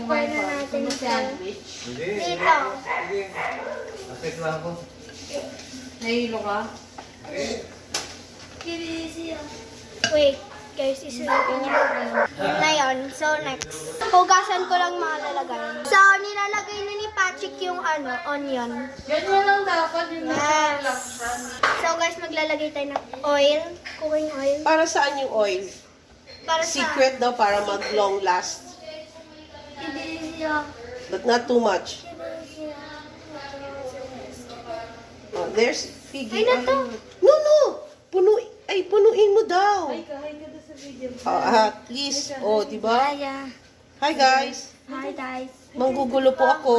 Square na natin ito. Sandwich. Dito. Sige. Asik lang ako. Nahilo ka? Wait, guys, isulitin niya. Yun na yun. So, next. Hugasan ko lang mga lalagay. So, nilalagay na ni Patrick yung onion. Ganyan lang dapat. Yung Yes. So, guys, maglalagay tayo ng oil. Cooking oil. Para saan yung oil? Para Secret daw para mag-long last. But not too much. Oh, there's piggy. Ay, na to. No. Punuin mo daw. Hi ka doon sa video. At least, di ba? Kaya. Hi guys. Hi, guys. Manggugulo po ako.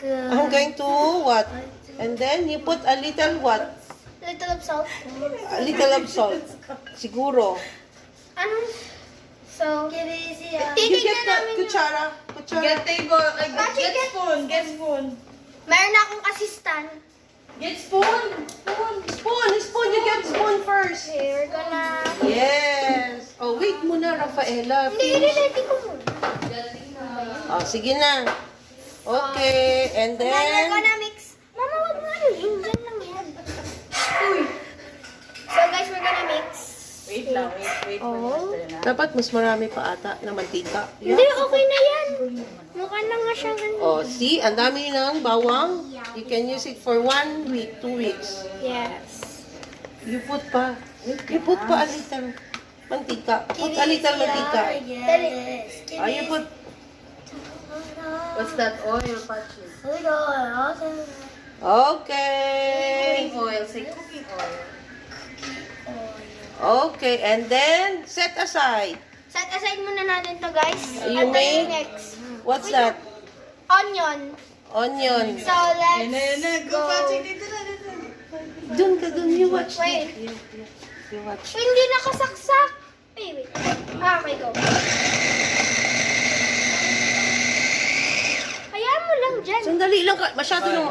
I'm going to what? And then you put a little what? Little of salt. A little of salt. Siguro. Ano? So, You titignan get the namin. kutsara. Get table. Patrick, Get spoon. Get spoon. Meron na akong assistant. Get spoon. Spoon. You get spoon first. Here, we're gonna... Yes. Oh, wait muna, Rafaela. Hindi, ready ko muna. Oh, sige na. Okay, and Then, we're then... gonna mix. Mama, wag mo ano yun. Diyan lang yan. So, guys, we're gonna mix. Wait lang. Wait. Oh. Dapat mas marami pa ata na mantika. Hindi, okay na yan. Mukha na nga siyang ano. Oh, see? Ang dami ng bawang. You can use it for 1 week, 2 weeks. Yes. You put pa a little mantika. Put a little mantika. Dali. Oh, you put... What's that oil, Patrick? Okay. Cooking oil. Say cooking oil. Okay, and then set aside. Set aside muna natin to, guys. You At may- then next. What's that? Onion. Onion. So, let's Go, go. Patrick. Dito na. Dun ka dun. You watch. Wait. You watch. Hindi nakasaksak. Wait. Okay, go. Hayaan mo lang dyan. Sandali lang ka. Masyado nang...